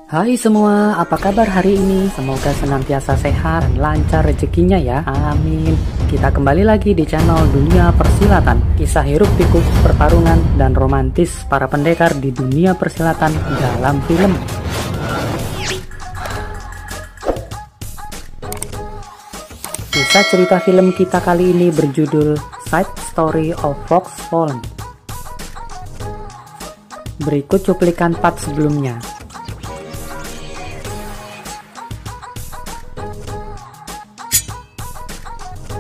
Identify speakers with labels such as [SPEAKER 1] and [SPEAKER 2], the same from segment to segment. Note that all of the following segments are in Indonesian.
[SPEAKER 1] Hai semua, apa kabar hari ini? Semoga senantiasa sehat dan lancar rezekinya ya, amin. Kita kembali lagi di channel Dunia Persilatan. Kisah hiruk pikuk, pertarungan, dan romantis para pendekar di dunia persilatan dalam film. Kisah cerita film kita kali ini berjudul Side Story of Fox Fallen. Berikut cuplikan part sebelumnya.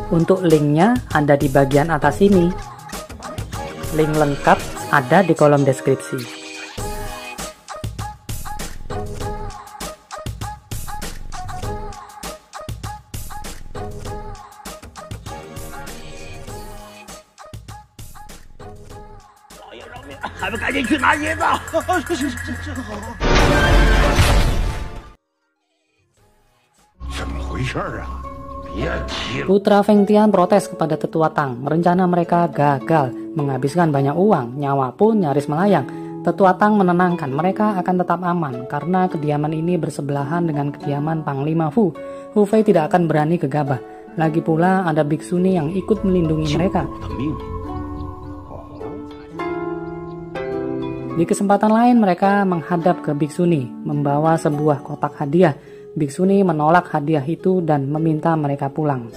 [SPEAKER 1] Untuk linknya ada di bagian atas ini. Link lengkap ada di kolom deskripsi. Putra Feng Tian protes kepada tetua Tang. Rencana mereka gagal, menghabiskan banyak uang, nyawa pun nyaris melayang. Tetua Tang menenangkan mereka akan tetap aman karena kediaman ini bersebelahan dengan kediaman Panglima Fu. Hu Fei tidak akan berani gegabah. Lagi pula ada biksuni yang ikut melindungi mereka. Di kesempatan lain mereka menghadap ke biksuni, membawa sebuah kotak hadiah. Biksuni menolak hadiah itu dan meminta mereka pulang.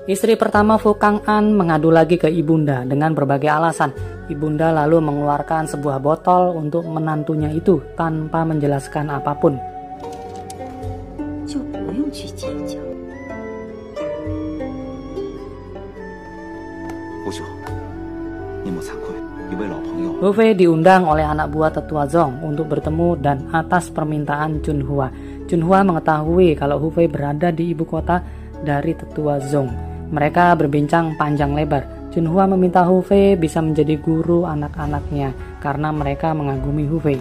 [SPEAKER 1] Istri pertama Fu Kang'an mengadu lagi ke ibunda dengan berbagai alasan. Ibunda lalu mengeluarkan sebuah botol untuk menantunya itu tanpa menjelaskan apapun. Hu Fei diundang oleh anak buah tetua Zong untuk bertemu dan atas permintaan Chun Hua. Chun Hua mengetahui kalau Hu Fei berada di ibu kota dari tetua Zong. Mereka berbincang panjang lebar. Chun Hua meminta Hu Fei bisa menjadi guru anak-anaknya karena mereka mengagumi Hu Fei.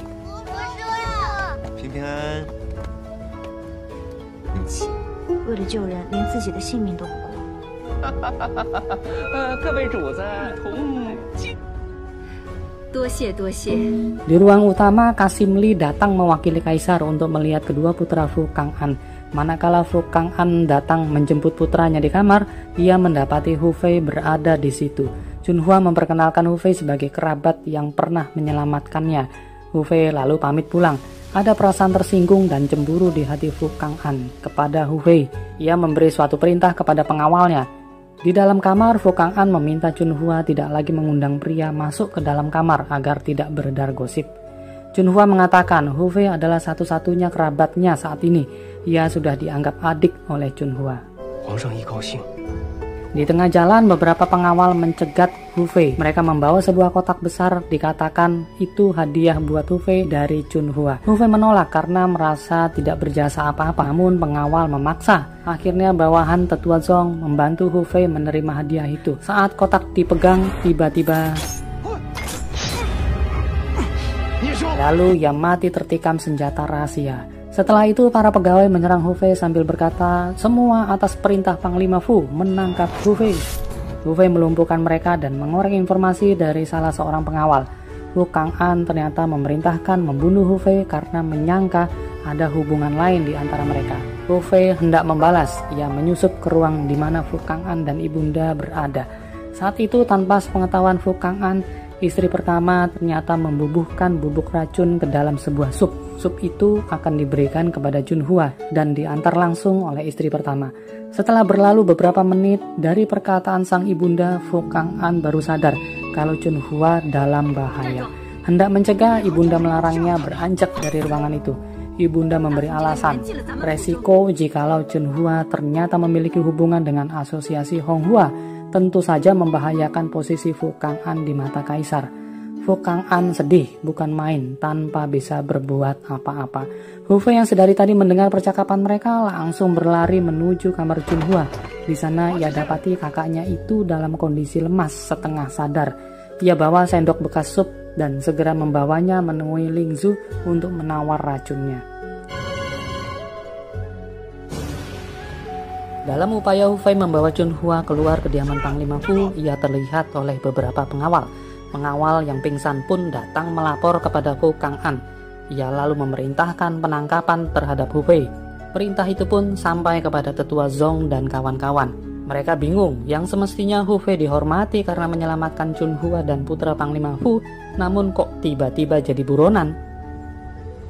[SPEAKER 1] Di ruang utama, Kasim Li datang mewakili kaisar untuk melihat kedua putra Fu Kang'an. Manakala Fu Kang'an datang menjemput putranya di kamar, ia mendapati Hu Fei berada di situ. Chun Hua memperkenalkan Hu Fei sebagai kerabat yang pernah menyelamatkannya. Hu Fei lalu pamit pulang. Ada perasaan tersinggung dan cemburu di hati Fu Kang'an kepada Hu Fei. Ia memberi suatu perintah kepada pengawalnya. Di dalam kamar, Fu Kang'an meminta Chun Hua tidak lagi mengundang pria masuk ke dalam kamar agar tidak beredar gosip. Chun Hua mengatakan Hu Fei adalah satu-satunya kerabatnya saat ini. Ia sudah dianggap adik oleh Chun Hua. Di tengah jalan, beberapa pengawal mencegat Hu Fei. Mereka membawa sebuah kotak besar, dikatakan itu hadiah buat Hu Fei dari Chun Hua. Hu Fei menolak karena merasa tidak berjasa apa-apa, namun pengawal memaksa. Akhirnya bawahan tetua Zong membantu Hu Fei menerima hadiah itu. Saat kotak dipegang, tiba-tiba lalu ia mati tertikam senjata rahasia. Setelah itu para pegawai menyerang Hu Fei sambil berkata, semua atas perintah Panglima Fu menangkap Hu Fei. Hu Fei melumpuhkan mereka dan mengorek informasi dari salah seorang pengawal. Fu Kang'an ternyata memerintahkan membunuh Hu Fei karena menyangka ada hubungan lain di antara mereka. Hu Fei hendak membalas, ia menyusup ke ruang di mana Fu Kang'an dan ibunda berada. Saat itu tanpa sepengetahuan Fu Kang'an, istri pertama ternyata membubuhkan bubuk racun ke dalam sebuah sup. Sup itu akan diberikan kepada Chun Hua dan diantar langsung oleh istri pertama. Setelah berlalu beberapa menit dari perkataan sang ibunda, Fu Kang'an baru sadar kalau Chun Hua dalam bahaya. Hendak mencegah, ibunda melarangnya beranjak dari ruangan itu. Ibunda memberi alasan, resiko jikalau Chun Hua ternyata memiliki hubungan dengan asosiasi Hong Hua tentu saja membahayakan posisi Fu Kang'an di mata kaisar. Fu Kang'an sedih bukan main tanpa bisa berbuat apa-apa. Hu Fei yang sedari tadi mendengar percakapan mereka langsung berlari menuju kamar Chun Hua. Di sana ia dapati kakaknya itu dalam kondisi lemas setengah sadar. Ia bawa sendok bekas sup dan segera membawanya menemui Ling Zhu untuk menawar racunnya. Dalam upaya Hu Fei membawa Chunhua keluar kediaman Panglima Fu, ia terlihat oleh beberapa pengawal. Pengawal yang pingsan pun datang melapor kepada Fu Kang'an. Ia lalu memerintahkan penangkapan terhadap Hu Fei. Perintah itu pun sampai kepada Tetua Zong dan kawan-kawan. Mereka bingung, yang semestinya Hu Fei dihormati karena menyelamatkan Chunhua dan putra Panglima Fu, namun kok tiba-tiba jadi buronan.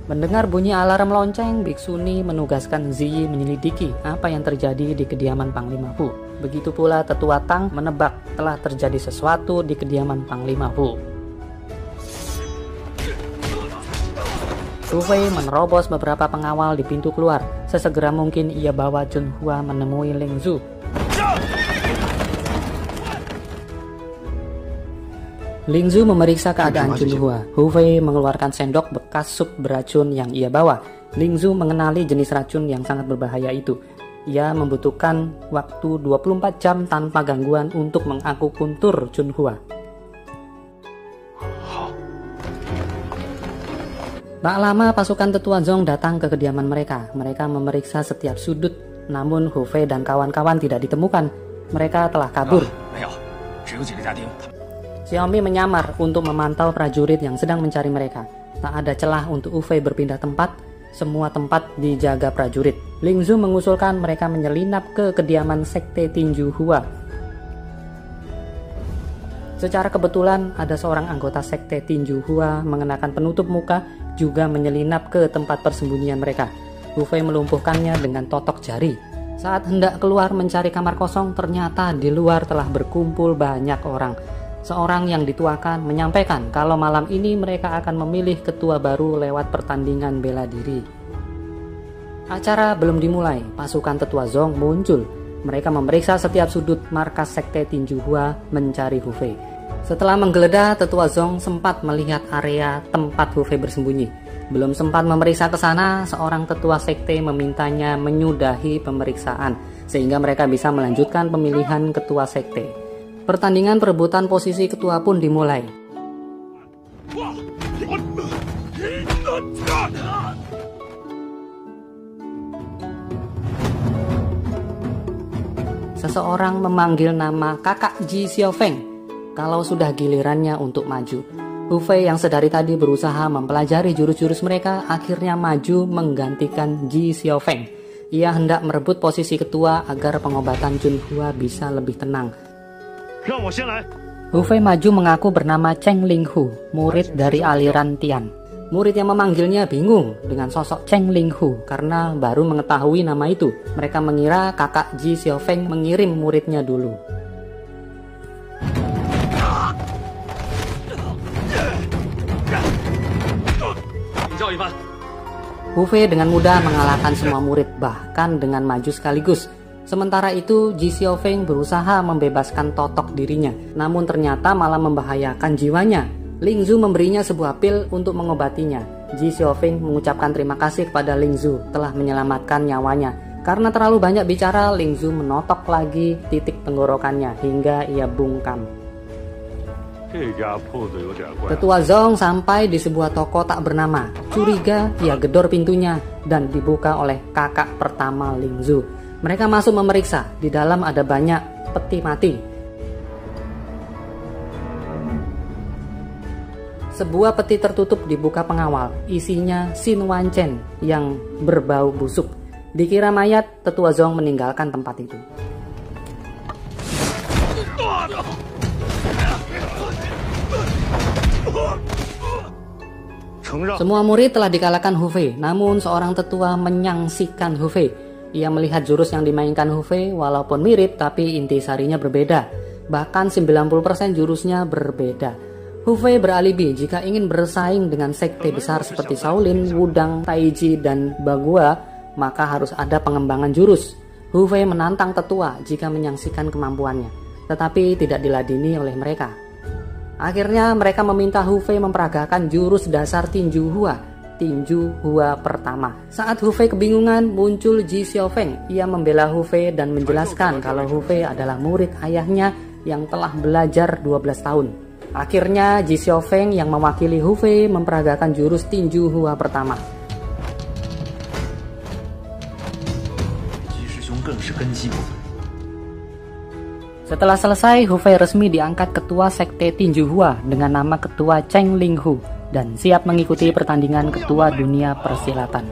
[SPEAKER 1] Mendengar bunyi alarm lonceng, Biksuni menugaskan Ziyi menyelidiki apa yang terjadi di kediaman Panglima Fu. Begitu pula Tetua Tang menebak telah terjadi sesuatu di kediaman Panglima Fu. Hu Fei menerobos beberapa pengawal di pintu keluar. Sesegera mungkin ia bawa Chunhua menemui Ling Zhu. Ling Zhu memeriksa keadaan Chunhua. Hu Fei mengeluarkan sendok bekas sup beracun yang ia bawa. Ling Zhu mengenali jenis racun yang sangat berbahaya itu. Ia membutuhkan waktu 24 jam tanpa gangguan untuk mengakupuntur Chunhua. Tak lama pasukan Tetua Zong datang ke kediaman mereka. Mereka memeriksa setiap sudut, namun Hu Fei dan kawan-kawan tidak ditemukan. Mereka telah kabur. Xiaomi menyamar untuk memantau prajurit yang sedang mencari mereka. Tak ada celah untuk Hu Fei berpindah tempat, semua tempat dijaga prajurit. Ling Zhu mengusulkan mereka menyelinap ke kediaman Sekte Tinju Hua. Secara kebetulan ada seorang anggota Sekte Tinju Hua mengenakan penutup muka juga menyelinap ke tempat persembunyian mereka. Hu Fei melumpuhkannya dengan totok jari. Saat hendak keluar mencari kamar kosong, ternyata di luar telah berkumpul banyak orang. Seorang yang dituakan menyampaikan kalau malam ini mereka akan memilih ketua baru lewat pertandingan bela diri. Acara belum dimulai, pasukan Tetua Zong muncul. Mereka memeriksa setiap sudut markas Sekte Tinju Hua mencari Hu Fei. Setelah menggeledah, Tetua Zong sempat melihat area tempat Hu Fei bersembunyi. Belum sempat memeriksa ke sana, seorang tetua sekte memintanya menyudahi pemeriksaan sehingga mereka bisa melanjutkan pemilihan ketua sekte. Pertandingan perebutan posisi ketua pun dimulai. Seseorang memanggil nama kakak Ji Xiaofeng kalau sudah gilirannya untuk maju. Hu Fei yang sedari tadi berusaha mempelajari jurus-jurus mereka akhirnya maju menggantikan Ji Xiaofeng. Ia hendak merebut posisi ketua agar pengobatan Chunhua bisa lebih tenang. Hu Fei maju mengaku bernama Cheng Linghu, murid dari aliran Tian. Murid yang memanggilnya bingung dengan sosok Cheng Linghu karena baru mengetahui nama itu. Mereka mengira kakak Ji Xiaofeng mengirim muridnya dulu. Hu Fei dengan mudah mengalahkan semua murid, bahkan dengan maju sekaligus. Sementara itu, Ji Xiaofeng berusaha membebaskan totok dirinya, namun ternyata malah membahayakan jiwanya. Ling Zhu memberinya sebuah pil untuk mengobatinya. Ji Xiaofeng mengucapkan terima kasih kepada Ling Zhu telah menyelamatkan nyawanya. Karena terlalu banyak bicara, Ling Zhu menotok lagi titik tenggorokannya hingga ia bungkam. Tetua Zong sampai di sebuah toko tak bernama. Curiga, ia gedor pintunya dan dibuka oleh kakak pertama Ling Zhu. Mereka masuk memeriksa. Di dalam ada banyak peti mati. Sebuah peti tertutup dibuka pengawal. Isinya Xin Wanchen yang berbau busuk. Dikira mayat, Tetua Zong meninggalkan tempat itu. Semua murid telah dikalahkan Hu Fei, namun seorang tetua menyangsikan Hu Fei. Ia melihat jurus yang dimainkan Hu Fei walaupun mirip tapi intisarinya berbeda. Bahkan 90% jurusnya berbeda. Hu Fei beralibi jika ingin bersaing dengan sekte besar seperti Shaolin, Wudang, Taiji, dan Bagua, maka harus ada pengembangan jurus. Hu Fei menantang tetua jika menyangsikan kemampuannya, tetapi tidak diladeni oleh mereka. Akhirnya mereka meminta Hu Fei memperagakan jurus dasar Tinju Hua, Tinju Hua pertama. Saat Hu Fei kebingungan, muncul Ji Xiaofeng. Ia membela Hu Fei dan menjelaskan kalau Hu Fei adalah murid ayahnya yang telah belajar 12 tahun. Akhirnya Ji Xiaofeng yang mewakili Hu Fei memperagakan jurus Tinju Hua pertama.
[SPEAKER 2] 更是根基部分。
[SPEAKER 1] Setelah selesai, Hu Fei resmi diangkat ketua sekte Tinju Hua dengan nama ketua Cheng Linghu dan siap mengikuti pertandingan ketua dunia persilatan.